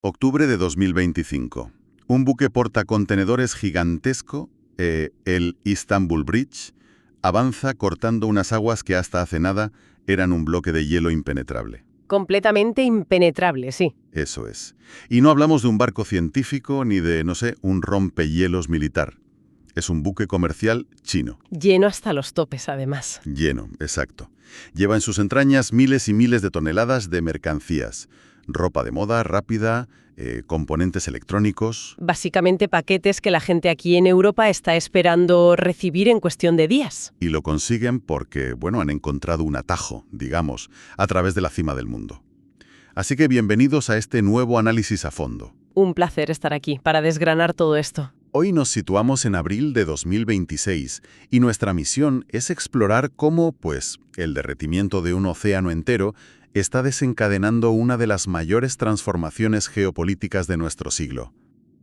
Octubre de 2025. Un buque portacontenedores gigantesco, el Istanbul Bridge, avanza cortando unas aguas que hasta hace nada eran un bloque de hielo impenetrable. Completamente impenetrable, sí. Eso es. Y no hablamos de un barco científico ni de, no sé, un rompehielos militar. Es un buque comercial chino. Lleno hasta los topes, además. Lleno, exacto. Lleva en sus entrañas miles y miles de toneladas de mercancías. Ropa de moda rápida, componentes electrónicos. Básicamente paquetes que la gente aquí en Europa está esperando recibir en cuestión de días. Y lo consiguen porque, bueno, han encontrado un atajo, digamos, a través de la cima del mundo. Así que bienvenidos a este nuevo análisis a fondo. Un placer estar aquí para desgranar todo esto. Hoy nos situamos en abril de 2026 y nuestra misión es explorar cómo, pues, el derretimiento de un océano entero está desencadenando una de las mayores transformaciones geopolíticas de nuestro siglo.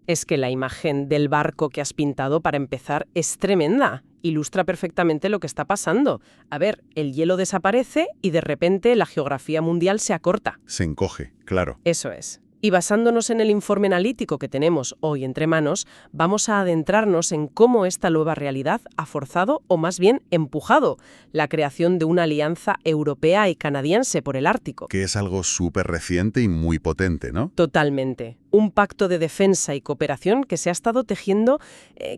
Es que la imagen del barco que has pintado, para empezar, es tremenda. Ilustra perfectamente lo que está pasando. A ver, el hielo desaparece y de repente la geografía mundial se acorta. Se encoge, claro. Eso es. Y basándonos en el informe analítico que tenemos hoy entre manos, vamos a adentrarnos en cómo esta nueva realidad ha forzado, o más bien empujado, la creación de una alianza europea y canadiense por el Ártico. Que es algo súper reciente y muy potente, ¿no? Totalmente. Un pacto de defensa y cooperación que se ha estado tejiendo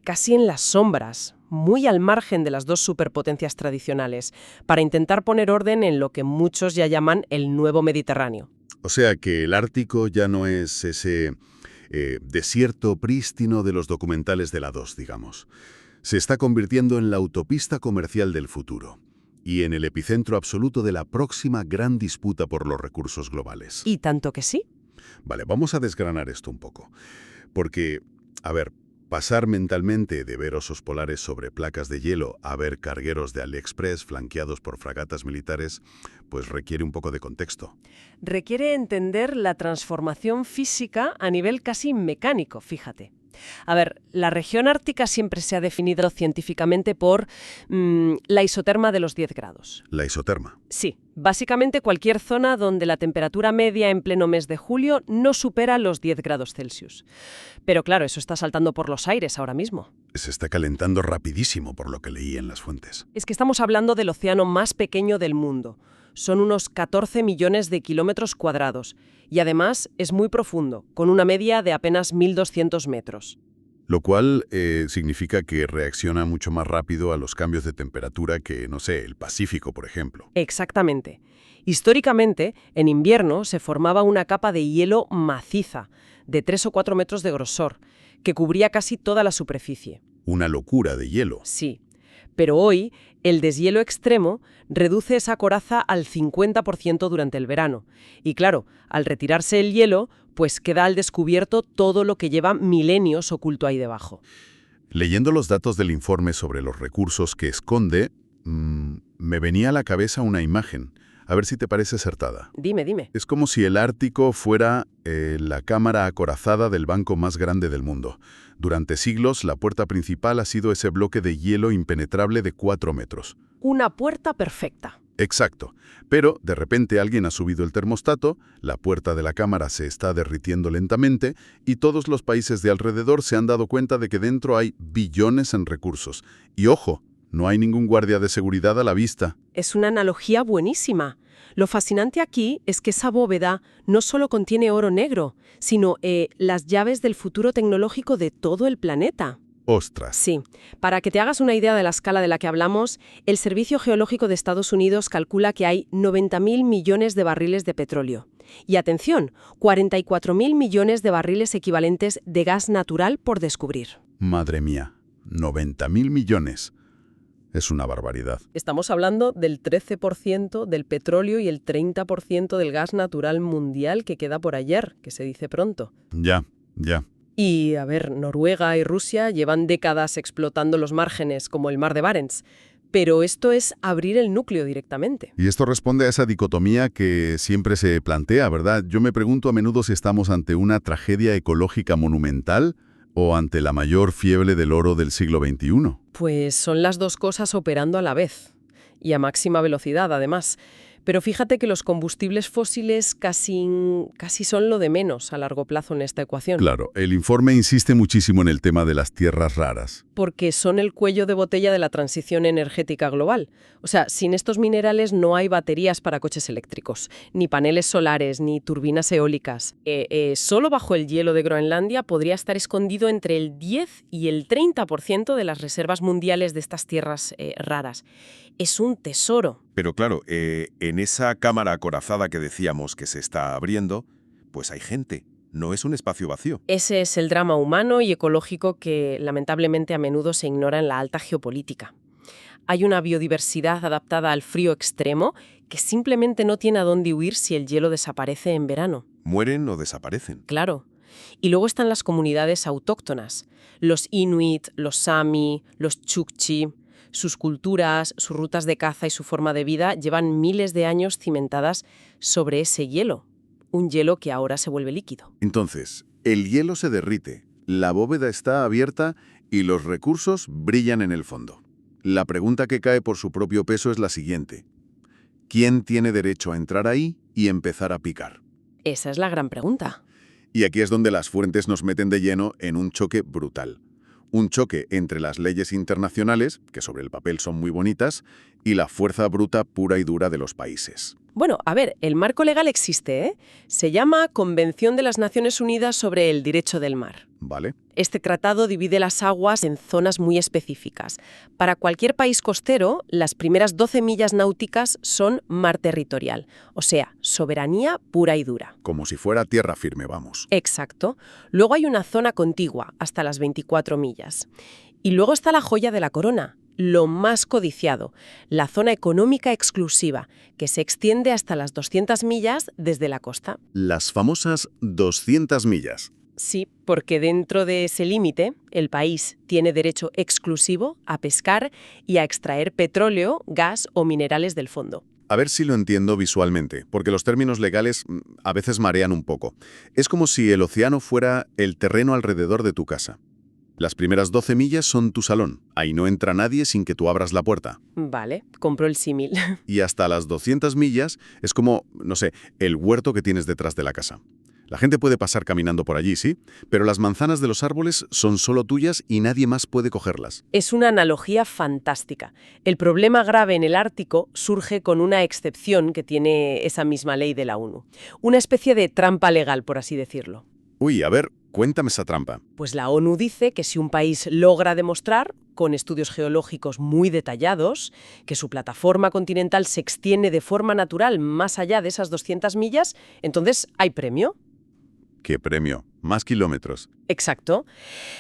casi en las sombras, muy al margen de las dos superpotencias tradicionales, para intentar poner orden en lo que muchos ya llaman el nuevo Mediterráneo. O sea que el Ártico ya no es ese desierto prístino de los documentales de la 2, digamos. Se está convirtiendo en la autopista comercial del futuro y en el epicentro absoluto de la próxima gran disputa por los recursos globales. ¿Y tanto que sí? Vale, vamos a desgranar esto un poco. Porque, a ver, pasar mentalmente de ver osos polares sobre placas de hielo a ver cargueros de AliExpress flanqueados por fragatas militares, pues requiere un poco de contexto. Requiere entender la transformación física a nivel casi mecánico, fíjate. A ver, la región ártica siempre se ha definido científicamente por la isoterma de los 10 grados. La isoterma. Sí, básicamente cualquier zona donde la temperatura media en pleno mes de julio no supera los 10 grados Celsius. Pero claro, eso está saltando por los aires ahora mismo. Se está calentando rapidísimo por lo que leí en las fuentes. Es que estamos hablando del océano más pequeño del mundo. Son unos 14 millones de kilómetros cuadrados y además es muy profundo, con una media de apenas 1.200 metros. Lo cual significa que reacciona mucho más rápido a los cambios de temperatura que, no sé, el Pacífico, por ejemplo. Exactamente. Históricamente, en invierno se formaba una capa de hielo maciza, de 3 o 4 metros de grosor, que cubría casi toda la superficie. Una locura de hielo. Sí. Pero hoy, el deshielo extremo reduce esa coraza al 50% durante el verano. Y claro, al retirarse el hielo, pues queda al descubierto todo lo que lleva milenios oculto ahí debajo. Leyendo los datos del informe sobre los recursos que esconde, me venía a la cabeza una imagen. A ver si te parece acertada. Dime. Es como si el Ártico fuera la cámara acorazada del banco más grande del mundo. Durante siglos, la puerta principal ha sido ese bloque de hielo impenetrable de 4 metros. Una puerta perfecta. Exacto. Pero, de repente, alguien ha subido el termostato, la puerta de la cámara se está derritiendo lentamente y todos los países de alrededor se han dado cuenta de que dentro hay billones en recursos. Y ojo, no hay ningún guardia de seguridad a la vista. Es una analogía buenísima. Lo fascinante aquí es que esa bóveda no solo contiene oro negro, sino las llaves del futuro tecnológico de todo el planeta. ¡Ostras! Sí. Para que te hagas una idea de la escala de la que hablamos, el Servicio Geológico de Estados Unidos calcula que hay 90.000 millones de barriles de petróleo. Y atención, 44.000 millones de barriles equivalentes de gas natural por descubrir. Madre mía, 90.000 millones. Es una barbaridad. Estamos hablando del 13% del petróleo y el 30% del gas natural mundial que queda por ayer, que se dice pronto. Ya. Y, a ver, Noruega y Rusia llevan décadas explotando los márgenes, como el mar de Barents. Pero esto es abrir el núcleo directamente. Y esto responde a esa dicotomía que siempre se plantea, ¿verdad? Yo me pregunto a menudo si estamos ante una tragedia ecológica monumental o ante la mayor fiebre del oro del siglo XXI. Pues son las dos cosas operando a la vez. Y a máxima velocidad, además. Pero fíjate que los combustibles fósiles casi son lo de menos a largo plazo en esta ecuación. Claro, el informe insiste muchísimo en el tema de las tierras raras. Porque son el cuello de botella de la transición energética global. O sea, sin estos minerales no hay baterías para coches eléctricos, ni paneles solares, ni turbinas eólicas. Solo bajo el hielo de Groenlandia podría estar escondido entre el 10 y el 30% de las reservas mundiales de estas tierras raras. Es un tesoro. Pero claro, en esa cámara acorazada que decíamos que se está abriendo, pues hay gente. No es un espacio vacío. Ese es el drama humano y ecológico que lamentablemente a menudo se ignora en la alta geopolítica. Hay una biodiversidad adaptada al frío extremo que simplemente no tiene a dónde huir si el hielo desaparece en verano. Mueren o desaparecen. Claro. Y luego están las comunidades autóctonas, los Inuit, los Sami, los Chukchi. Sus culturas, sus rutas de caza y su forma de vida llevan miles de años cimentadas sobre ese hielo, un hielo que ahora se vuelve líquido. Entonces, el hielo se derrite, la bóveda está abierta y los recursos brillan en el fondo. La pregunta que cae por su propio peso es la siguiente. ¿Quién tiene derecho a entrar ahí y empezar a picar? Esa es la gran pregunta. Y aquí es donde las fuentes nos meten de lleno en un choque brutal. Un choque entre las leyes internacionales, que sobre el papel son muy bonitas, y la fuerza bruta pura y dura de los países. Bueno, a ver, el marco legal existe, ¿eh? Se llama Convención de las Naciones Unidas sobre el Derecho del Mar. ¿Vale? Este tratado divide las aguas en zonas muy específicas. Para cualquier país costero, las primeras 12 millas náuticas son mar territorial, o sea, soberanía pura y dura. Como si fuera tierra firme, vamos. Exacto. Luego hay una zona contigua, hasta las 24 millas. Y luego está la joya de la corona, lo más codiciado, la zona económica exclusiva, que se extiende hasta las 200 millas desde la costa. Las famosas 200 millas. Sí, porque dentro de ese límite, el país tiene derecho exclusivo a pescar y a extraer petróleo, gas o minerales del fondo. A ver si lo entiendo visualmente, porque los términos legales a veces marean un poco. Es como si el océano fuera el terreno alrededor de tu casa. Las primeras 12 millas son tu salón. Ahí no entra nadie sin que tú abras la puerta. Vale, compro el símil. Y hasta las 200 millas es como, no sé, el huerto que tienes detrás de la casa. La gente puede pasar caminando por allí, sí, pero las manzanas de los árboles son solo tuyas y nadie más puede cogerlas. Es una analogía fantástica. El problema grave en el Ártico surge con una excepción que tiene esa misma ley de la ONU. Una especie de trampa legal, por así decirlo. Uy, a ver, cuéntame esa trampa. Pues la ONU dice que si un país logra demostrar, con estudios geológicos muy detallados, que su plataforma continental se extiende de forma natural más allá de esas 200 millas, entonces hay premio. ¿Qué premio? Más kilómetros. Exacto.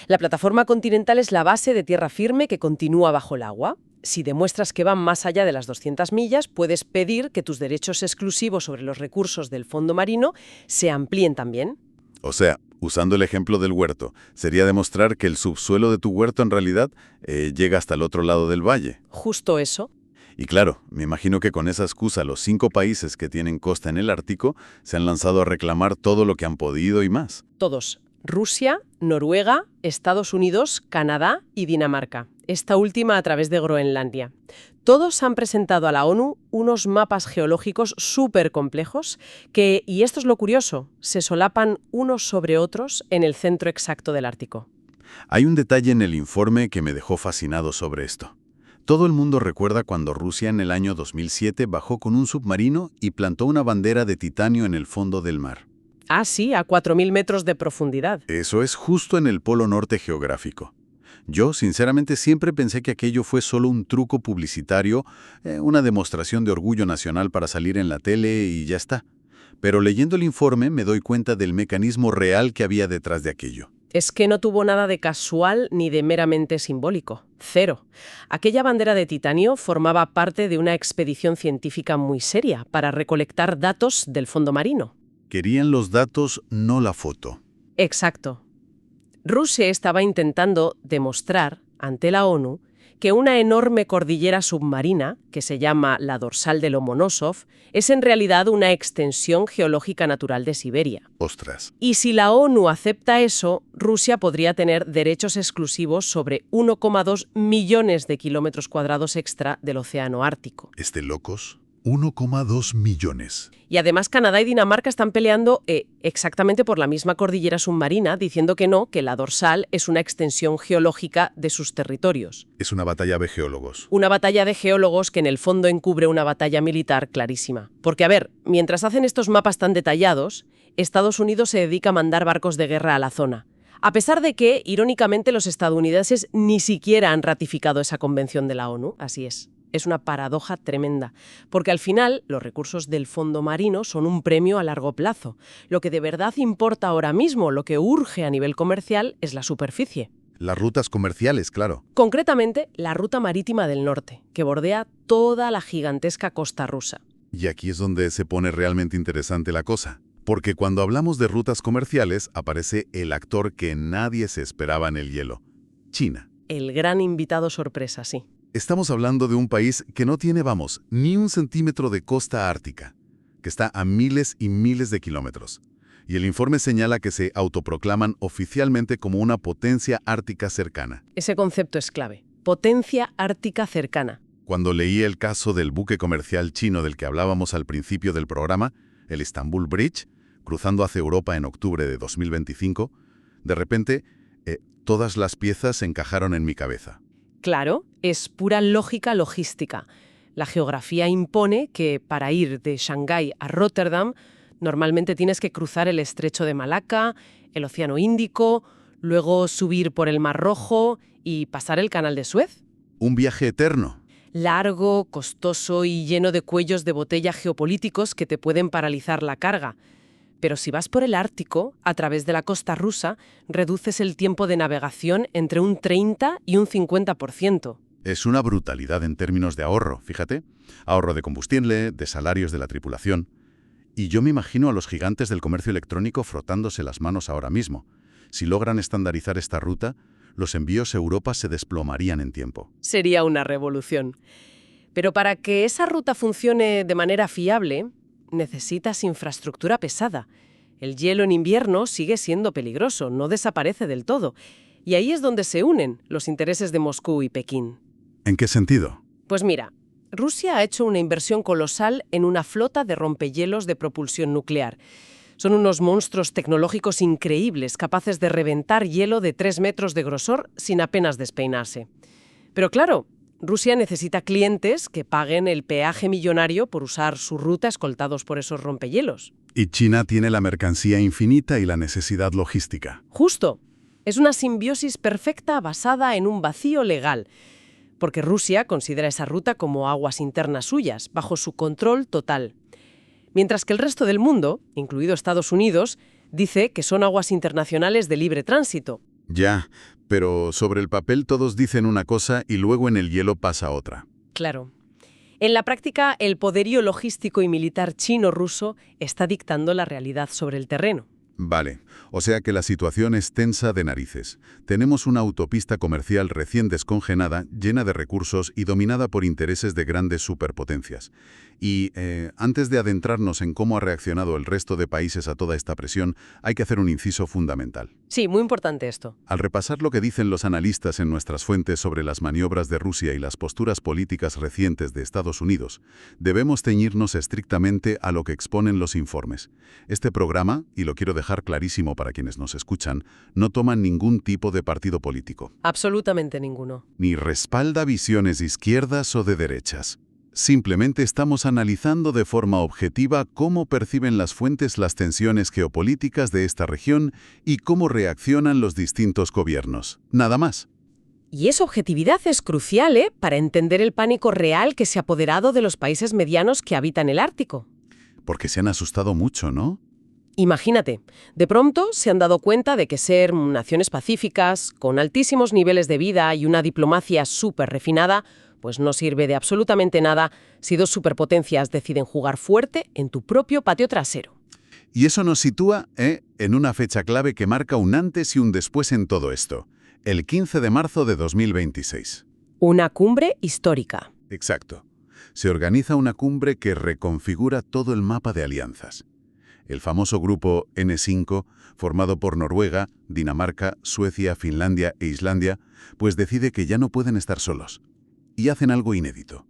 La plataforma continental es la base de tierra firme que continúa bajo el agua. Si demuestras que van más allá de las 200 millas, puedes pedir que tus derechos exclusivos sobre los recursos del fondo marino se amplíen también. O sea, usando el ejemplo del huerto, sería demostrar que el subsuelo de tu huerto en realidad llega hasta el otro lado del valle. Justo eso. Y claro, me imagino que con esa excusa los 5 países que tienen costa en el Ártico se han lanzado a reclamar todo lo que han podido y más. Todos. Rusia, Noruega, Estados Unidos, Canadá y Dinamarca. Esta última a través de Groenlandia. Todos han presentado a la ONU unos mapas geológicos súper complejos que, y esto es lo curioso, se solapan unos sobre otros en el centro exacto del Ártico. Hay un detalle en el informe que me dejó fascinado sobre esto. Todo el mundo recuerda cuando Rusia en el año 2007 bajó con un submarino y plantó una bandera de titanio en el fondo del mar. Ah, sí, a 4.000 metros de profundidad. Eso es justo en el polo norte geográfico. Yo, sinceramente, siempre pensé que aquello fue solo un truco publicitario, una demostración de orgullo nacional para salir en la tele y ya está. Pero leyendo el informe me doy cuenta del mecanismo real que había detrás de aquello. Es que no tuvo nada de casual ni de meramente simbólico. Cero. Aquella bandera de titanio formaba parte de una expedición científica muy seria para recolectar datos del fondo marino. Querían los datos, no la foto. Exacto. Rusia estaba intentando demostrar ante la ONU que una enorme cordillera submarina, que se llama la dorsal de Lomonosov, es en realidad una extensión geológica natural de Siberia. Ostras. Y si la ONU acepta eso, Rusia podría tener derechos exclusivos sobre 1,2 millones de kilómetros cuadrados extra del océano Ártico. ¿Es de locos? 1,2 millones. Y además Canadá y Dinamarca están peleando exactamente por la misma cordillera submarina, diciendo que no, que la dorsal es una extensión geológica de sus territorios. Es una batalla de geólogos. Una batalla de geólogos que en el fondo encubre una batalla militar clarísima. Porque, a ver, mientras hacen estos mapas tan detallados, Estados Unidos se dedica a mandar barcos de guerra a la zona. A pesar de que, irónicamente, los estadounidenses ni siquiera han ratificado esa convención de la ONU. Así es. Es una paradoja tremenda, porque al final los recursos del fondo marino son un premio a largo plazo. Lo que de verdad importa ahora mismo, lo que urge a nivel comercial, es la superficie. Las rutas comerciales, claro. Concretamente, la ruta marítima del norte, que bordea toda la gigantesca costa rusa. Y aquí es donde se pone realmente interesante la cosa. Porque cuando hablamos de rutas comerciales, aparece el actor que nadie se esperaba en el hielo: China. El gran invitado sorpresa, sí. Estamos hablando de un país que no tiene, ni un centímetro de costa ártica, que está a miles y miles de kilómetros. Y el informe señala que se autoproclaman oficialmente como una potencia ártica cercana. Ese concepto es clave. Potencia ártica cercana. Cuando leí el caso del buque comercial chino del que hablábamos al principio del programa, el Istanbul Bridge, cruzando hacia Europa en octubre de 2025, de repente, todas las piezas se encajaron en mi cabeza. Claro, es pura lógica logística. La geografía impone que para ir de Shanghái a Rotterdam normalmente tienes que cruzar el estrecho de Malaca, el Océano Índico, luego subir por el Mar Rojo y pasar el Canal de Suez. Un viaje eterno. Largo, costoso y lleno de cuellos de botella geopolíticos que te pueden paralizar la carga. Pero si vas por el Ártico, a través de la costa rusa, reduces el tiempo de navegación entre un 30 y un 50%. Es una brutalidad en términos de ahorro, fíjate. Ahorro de combustible, de salarios de la tripulación. Y yo me imagino a los gigantes del comercio electrónico frotándose las manos ahora mismo. Si logran estandarizar esta ruta, los envíos a Europa se desplomarían en tiempo. Sería una revolución. Pero para que esa ruta funcione de manera fiable, necesitas infraestructura pesada. El hielo en invierno sigue siendo peligroso, no desaparece del todo. Y ahí es donde se unen los intereses de Moscú y Pekín. ¿En qué sentido? Pues mira, Rusia ha hecho una inversión colosal en una flota de rompehielos de propulsión nuclear. Son unos monstruos tecnológicos increíbles, capaces de reventar hielo de 3 metros de grosor sin apenas despeinarse. Pero claro, Rusia necesita clientes que paguen el peaje millonario por usar su ruta escoltados por esos rompehielos. Y China tiene la mercancía infinita y la necesidad logística. Justo. Es una simbiosis perfecta basada en un vacío legal, porque Rusia considera esa ruta como aguas internas suyas, bajo su control total. Mientras que el resto del mundo, incluido Estados Unidos, dice que son aguas internacionales de libre tránsito. Ya, pero sobre el papel todos dicen una cosa y luego en el hielo pasa otra. Claro. En la práctica, el poderío logístico y militar chino-ruso está dictando la realidad sobre el terreno. Vale, o sea que la situación es tensa de narices. Tenemos una autopista comercial recién descongelada, llena de recursos y dominada por intereses de grandes superpotencias. Y antes de adentrarnos en cómo ha reaccionado el resto de países a toda esta presión, hay que hacer un inciso fundamental. Sí, muy importante esto. Al repasar lo que dicen los analistas en nuestras fuentes sobre las maniobras de Rusia y las posturas políticas recientes de Estados Unidos, debemos ceñirnos estrictamente a lo que exponen los informes. Este programa, y lo quiero dejar clarísimo para quienes nos escuchan, no toma ningún tipo de partido político. Absolutamente ninguno. Ni respalda visiones izquierdas o de derechas. Simplemente estamos analizando de forma objetiva cómo perciben las fuentes las tensiones geopolíticas de esta región y cómo reaccionan los distintos gobiernos. Nada más. Y esa objetividad es crucial, para entender el pánico real que se ha apoderado de los países medianos que habitan el Ártico. Porque se han asustado mucho, ¿no? Imagínate, de pronto se han dado cuenta de que ser naciones pacíficas, con altísimos niveles de vida y una diplomacia súper refinada, pues no sirve de absolutamente nada si dos superpotencias deciden jugar fuerte en tu propio patio trasero. Y eso nos sitúa en una fecha clave que marca un antes y un después en todo esto. El 15 de marzo de 2026. Una cumbre histórica. Exacto. Se organiza una cumbre que reconfigura todo el mapa de alianzas. El famoso grupo N5, formado por Noruega, Dinamarca, Suecia, Finlandia e Islandia, pues decide que ya no pueden estar solos. Y hacen algo inédito.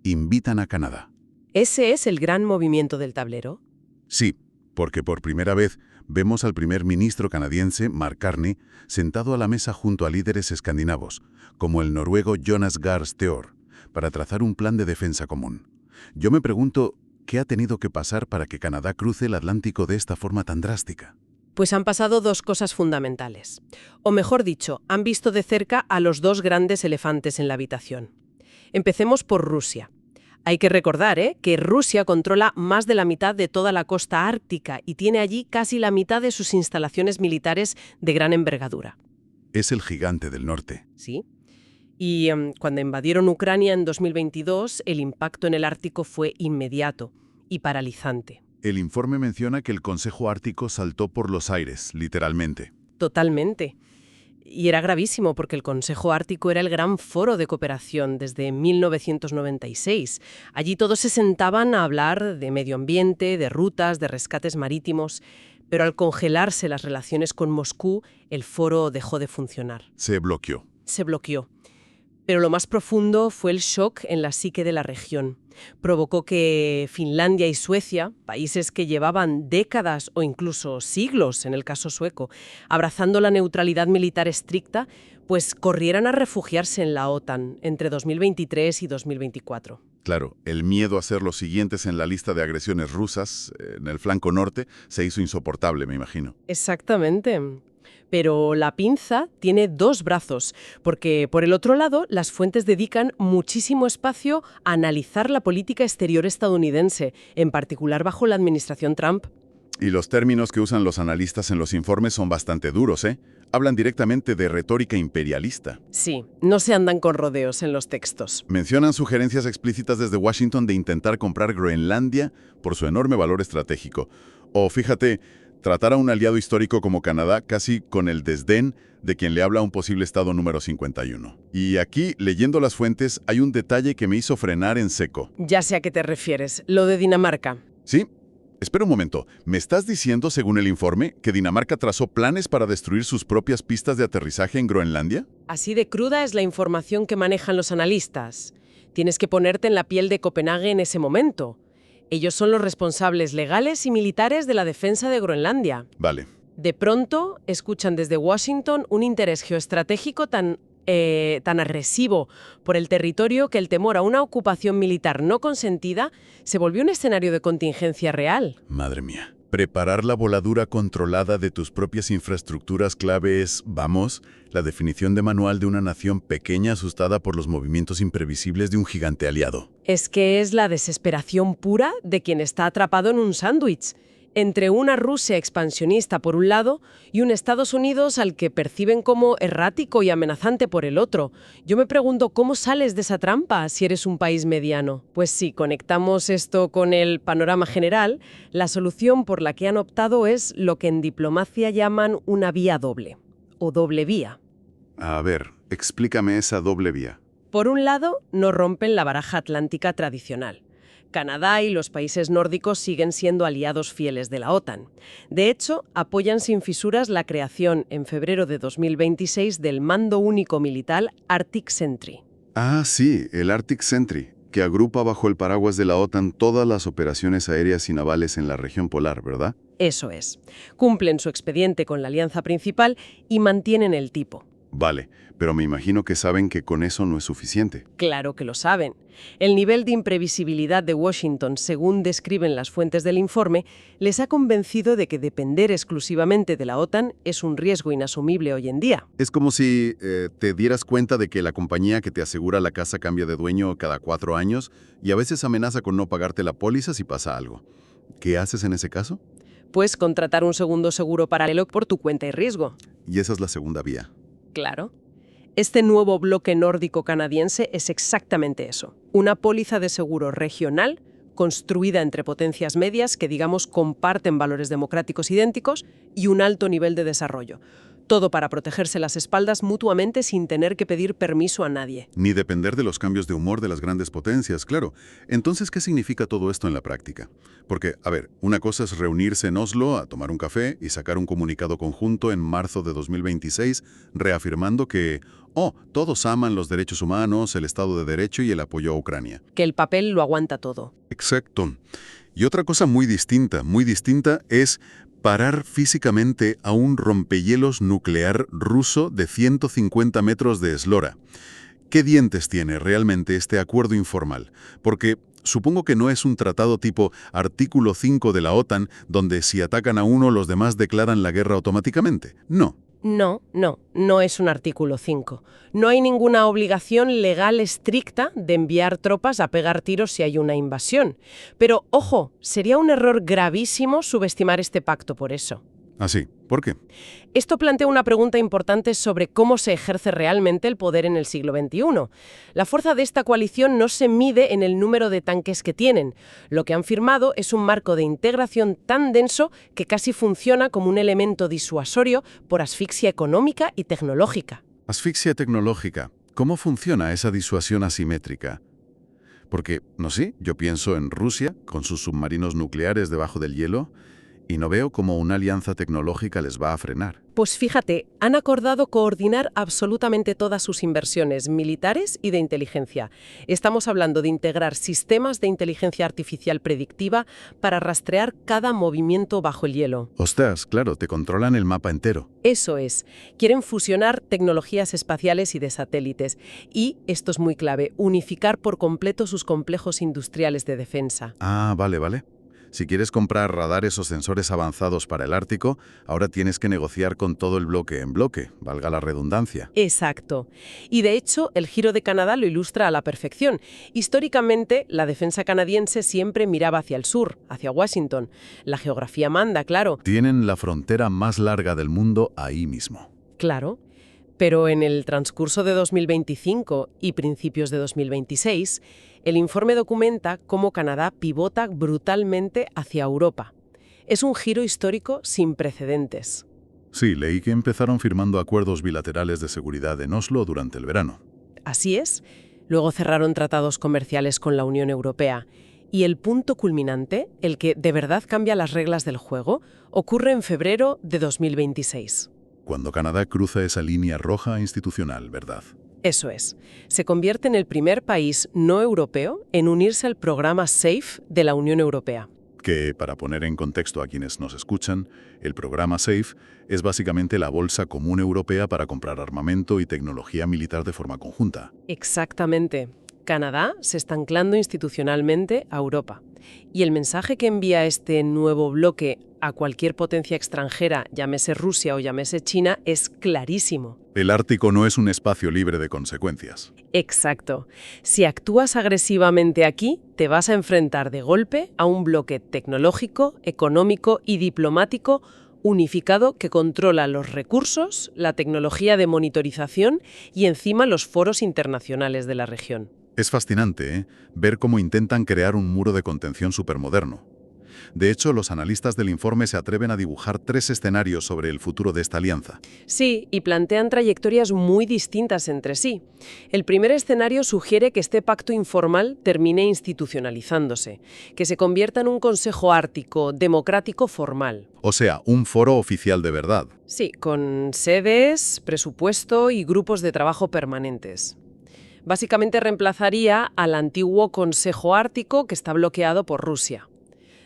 Invitan a Canadá. Ese es el gran movimiento del tablero. Sí, porque por primera vez vemos al primer ministro canadiense, Mark Carney, sentado a la mesa junto a líderes escandinavos, como el noruego Jonas Gahr Støre, para trazar un plan de defensa común. Yo me pregunto, ¿qué ha tenido que pasar para que Canadá cruce el Atlántico de esta forma tan drástica? Pues han pasado dos cosas fundamentales. O mejor dicho, han visto de cerca a los dos grandes elefantes en la habitación. Empecemos por Rusia. Hay que recordar, que Rusia controla más de la mitad de toda la costa ártica y tiene allí casi la mitad de sus instalaciones militares de gran envergadura. Es el gigante del norte. ¿Sí? Y cuando invadieron Ucrania en 2022, el impacto en el Ártico fue inmediato y paralizante. El informe menciona que el Consejo Ártico saltó por los aires, literalmente. Totalmente. Y era gravísimo porque el Consejo Ártico era el gran foro de cooperación desde 1996. Allí todos se sentaban a hablar de medio ambiente, de rutas, de rescates marítimos. Pero al congelarse las relaciones con Moscú, el foro dejó de funcionar. Se bloqueó. Se bloqueó. Pero lo más profundo fue el shock en la psique de la región. Provocó que Finlandia y Suecia, países que llevaban décadas o incluso siglos, en el caso sueco, abrazando la neutralidad militar estricta, pues corrieran a refugiarse en la OTAN entre 2023 y 2024. Claro, el miedo a ser los siguientes en la lista de agresiones rusas en el flanco norte se hizo insoportable, me imagino. Exactamente. Pero la pinza tiene dos brazos, porque por el otro lado las fuentes dedican muchísimo espacio a analizar la política exterior estadounidense, en particular bajo la administración Trump. Y los términos que usan los analistas en los informes son bastante duros, ¿eh? Hablan directamente de retórica imperialista. Sí, no se andan con rodeos en los textos. Mencionan sugerencias explícitas desde Washington de intentar comprar Groenlandia por su enorme valor estratégico. O fíjate, tratar a un aliado histórico como Canadá casi con el desdén de quien le habla a un posible estado número 51. Y aquí, leyendo las fuentes, hay un detalle que me hizo frenar en seco. Ya sé a qué te refieres, lo de Dinamarca. ¿Sí? Espera un momento. ¿Me estás diciendo, según el informe, que Dinamarca trazó planes para destruir sus propias pistas de aterrizaje en Groenlandia? Así de cruda es la información que manejan los analistas. Tienes que ponerte en la piel de Copenhague en ese momento. Ellos son los responsables legales y militares de la defensa de Groenlandia. Vale. De pronto, escuchan desde Washington un interés geoestratégico tan agresivo por el territorio que el temor a una ocupación militar no consentida se volvió un escenario de contingencia real. Madre mía. Preparar la voladura controlada de tus propias infraestructuras clave es, vamos, la definición de manual de una nación pequeña asustada por los movimientos imprevisibles de un gigante aliado. Es que es la desesperación pura de quien está atrapado en un sándwich, entre una Rusia expansionista por un lado y un Estados Unidos al que perciben como errático y amenazante por el otro. Yo me pregunto, ¿cómo sales de esa trampa si eres un país mediano? Pues si conectamos esto con el panorama general, la solución por la que han optado es lo que en diplomacia llaman una vía doble, o doble vía. A ver, explícame esa doble vía. Por un lado, no rompen la baraja atlántica tradicional. Canadá y los países nórdicos siguen siendo aliados fieles de la OTAN. De hecho, apoyan sin fisuras la creación en febrero de 2026 del Mando Único Militar Arctic Sentry. Ah, sí, el Arctic Sentry, que agrupa bajo el paraguas de la OTAN todas las operaciones aéreas y navales en la región polar, ¿verdad? Eso es. Cumplen su expediente con la alianza principal y mantienen el tipo. Vale, pero me imagino que saben que con eso no es suficiente. Claro que lo saben. El nivel de imprevisibilidad de Washington, según describen las fuentes del informe, les ha convencido de que depender exclusivamente de la OTAN es un riesgo inasumible hoy en día. Es como si te dieras cuenta de que la compañía que te asegura la casa cambia de dueño cada 4 años y a veces amenaza con no pagarte la póliza si pasa algo. ¿Qué haces en ese caso? Pues contratar un segundo seguro paralelo por tu cuenta y riesgo. Y esa es la segunda vía. Claro. Este nuevo bloque nórdico canadiense es exactamente eso. Una póliza de seguro regional construida entre potencias medias que, digamos, comparten valores democráticos idénticos y un alto nivel de desarrollo. Todo para protegerse las espaldas mutuamente sin tener que pedir permiso a nadie. Ni depender de los cambios de humor de las grandes potencias, claro. Entonces, ¿qué significa todo esto en la práctica? Porque, a ver, una cosa es reunirse en Oslo a tomar un café y sacar un comunicado conjunto en marzo de 2026 reafirmando que, todos aman los derechos humanos, el Estado de Derecho y el apoyo a Ucrania. Que el papel lo aguanta todo. Exacto. Y otra cosa muy distinta es parar físicamente a un rompehielos nuclear ruso de 150 metros de eslora. ¿Qué dientes tiene realmente este acuerdo informal? Porque supongo que no es un tratado tipo artículo 5 de la OTAN, donde si atacan a uno los demás declaran la guerra automáticamente. No. No es un artículo 5. No hay ninguna obligación legal estricta de enviar tropas a pegar tiros si hay una invasión. Pero, ojo, sería un error gravísimo subestimar este pacto por eso. ¿Ah, sí? ¿Por qué? Esto plantea una pregunta importante sobre cómo se ejerce realmente el poder en el siglo XXI. La fuerza de esta coalición no se mide en el número de tanques que tienen. Lo que han firmado es un marco de integración tan denso que casi funciona como un elemento disuasorio por asfixia económica y tecnológica. Asfixia tecnológica. ¿Cómo funciona esa disuasión asimétrica? Porque, no sé, yo pienso en Rusia, con sus submarinos nucleares debajo del hielo, y no veo cómo una alianza tecnológica les va a frenar. Pues fíjate, han acordado coordinar absolutamente todas sus inversiones militares y de inteligencia. Estamos hablando de integrar sistemas de inteligencia artificial predictiva para rastrear cada movimiento bajo el hielo. Ostras, claro, te controlan el mapa entero. Eso es. Quieren fusionar tecnologías espaciales y de satélites. Y, esto es muy clave, unificar por completo sus complejos industriales de defensa. Ah, vale. Si quieres comprar radares o sensores avanzados para el Ártico, ahora tienes que negociar con todo el bloque en bloque, valga la redundancia. Exacto. Y de hecho, el giro de Canadá lo ilustra a la perfección. Históricamente, la defensa canadiense siempre miraba hacia el sur, hacia Washington. La geografía manda, claro. Tienen la frontera más larga del mundo ahí mismo. Claro. Pero en el transcurso de 2025 y principios de 2026, el informe documenta cómo Canadá pivota brutalmente hacia Europa. Es un giro histórico sin precedentes. Sí, leí que empezaron firmando acuerdos bilaterales de seguridad en Oslo durante el verano. Así es. Luego cerraron tratados comerciales con la Unión Europea. Y el punto culminante, el que de verdad cambia las reglas del juego, ocurre en febrero de 2026. Cuando Canadá cruza esa línea roja institucional, ¿verdad? Eso es. Se convierte en el primer país no europeo en unirse al programa SAFE de la Unión Europea. Que, para poner en contexto a quienes nos escuchan, el programa SAFE es básicamente la bolsa común europea para comprar armamento y tecnología militar de forma conjunta. Exactamente. Canadá se está anclando institucionalmente a Europa. Y el mensaje que envía este nuevo bloque a cualquier potencia extranjera, llámese Rusia o llámese China, es clarísimo. El Ártico no es un espacio libre de consecuencias. Exacto. Si actúas agresivamente aquí, te vas a enfrentar de golpe a un bloque tecnológico, económico y diplomático unificado que controla los recursos, la tecnología de monitorización y encima los foros internacionales de la región. Es fascinante, ver cómo intentan crear un muro de contención supermoderno. De hecho, los analistas del informe se atreven a dibujar 3 escenarios sobre el futuro de esta alianza. Sí, y plantean trayectorias muy distintas entre sí. El primer escenario sugiere que este pacto informal termine institucionalizándose, que se convierta en un Consejo Ártico democrático formal. O sea, un foro oficial de verdad. Sí, con sedes, presupuesto y grupos de trabajo permanentes. Básicamente reemplazaría al antiguo Consejo Ártico que está bloqueado por Rusia,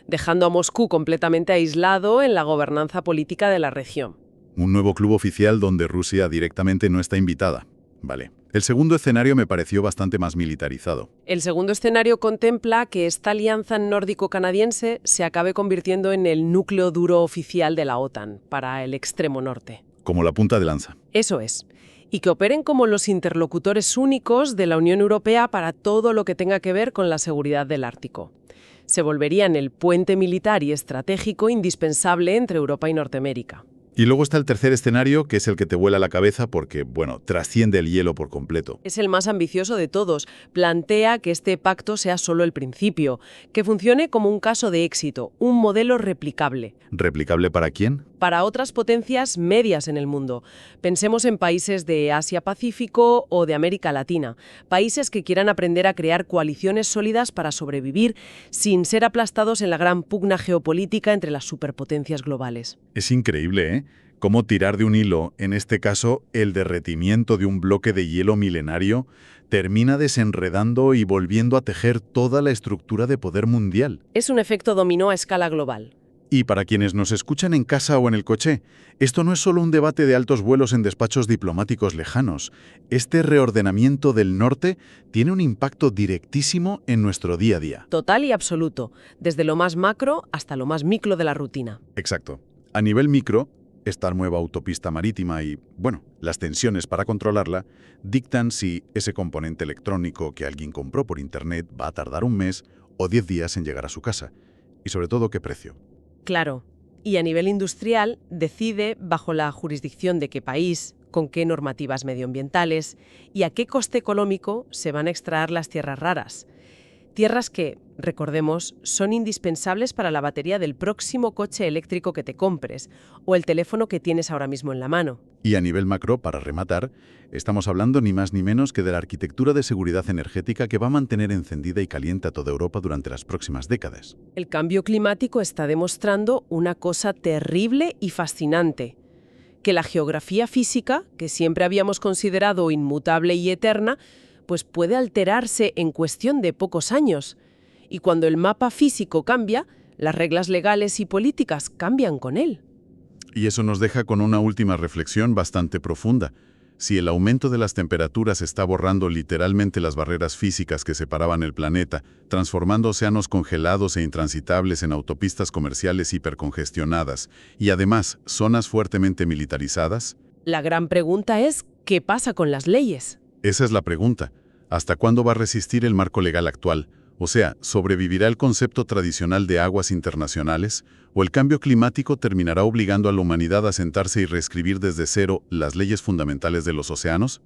dejando a Moscú completamente aislado en la gobernanza política de la región. Un nuevo club oficial donde Rusia directamente no está invitada. Vale. El segundo escenario me pareció bastante más militarizado. El segundo escenario contempla que esta alianza nórdico-canadiense se acabe convirtiendo en el núcleo duro oficial de la OTAN para el extremo norte. Como la punta de lanza. Eso es. Y que operen como los interlocutores únicos de la Unión Europea para todo lo que tenga que ver con la seguridad del Ártico. Se volverían el puente militar y estratégico indispensable entre Europa y Norteamérica. Y luego está el tercer escenario, que es el que te vuela la cabeza porque, bueno, trasciende el hielo por completo. Es el más ambicioso de todos. Plantea que este pacto sea solo el principio, que funcione como un caso de éxito, un modelo replicable. ¿Replicable para quién? Para otras potencias medias en el mundo. Pensemos en países de Asia-Pacífico o de América Latina, países que quieran aprender a crear coaliciones sólidas para sobrevivir sin ser aplastados en la gran pugna geopolítica entre las superpotencias globales. Es increíble, ¿eh? Cómo tirar de un hilo, en este caso el derretimiento de un bloque de hielo milenario, termina desenredando y volviendo a tejer toda la estructura de poder mundial. Es un efecto dominó a escala global. Y para quienes nos escuchan en casa o en el coche, esto no es solo un debate de altos vuelos en despachos diplomáticos lejanos. Este reordenamiento del norte tiene un impacto directísimo en nuestro día a día. Total y absoluto, desde lo más macro hasta lo más micro de la rutina. Exacto. A nivel micro, esta nueva autopista marítima y, bueno, las tensiones para controlarla, dictan si ese componente electrónico que alguien compró por Internet va a tardar un mes o 10 días en llegar a su casa. Y sobre todo, qué precio. Claro. Y a nivel industrial, decide bajo la jurisdicción de qué país, con qué normativas medioambientales y a qué coste económico se van a extraer las tierras raras. Tierras que, recordemos, son indispensables para la batería del próximo coche eléctrico que te compres o el teléfono que tienes ahora mismo en la mano. Y a nivel macro, para rematar, estamos hablando ni más ni menos que de la arquitectura de seguridad energética que va a mantener encendida y caliente a toda Europa durante las próximas décadas. El cambio climático está demostrando una cosa terrible y fascinante, que la geografía física, que siempre habíamos considerado inmutable y eterna, pues puede alterarse en cuestión de pocos años. Y cuando el mapa físico cambia, las reglas legales y políticas cambian con él. Y eso nos deja con una última reflexión bastante profunda. Si el aumento de las temperaturas está borrando literalmente las barreras físicas que separaban el planeta, transformando océanos congelados e intransitables en autopistas comerciales hipercongestionadas y además zonas fuertemente militarizadas, La gran pregunta es, ¿qué pasa con las leyes? esa es la pregunta. ¿Hasta cuándo va a resistir el marco legal actual? O sea, ¿sobrevivirá el concepto tradicional de aguas internacionales? ¿O el cambio climático terminará obligando a la humanidad a sentarse y reescribir desde cero las leyes fundamentales de los océanos?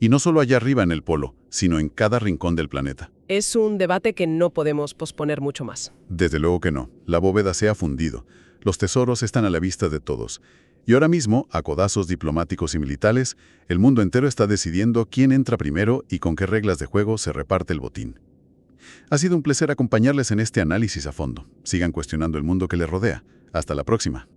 Y no solo allá arriba en el polo, sino en cada rincón del planeta. Es un debate que no podemos posponer mucho más. Desde luego que no. La bóveda se ha fundido. Los tesoros están a la vista de todos. Y ahora mismo, a codazos diplomáticos y militares, el mundo entero está decidiendo quién entra primero y con qué reglas de juego se reparte el botín. Ha sido un placer acompañarles en este análisis a fondo. Sigan cuestionando el mundo que les rodea. Hasta la próxima.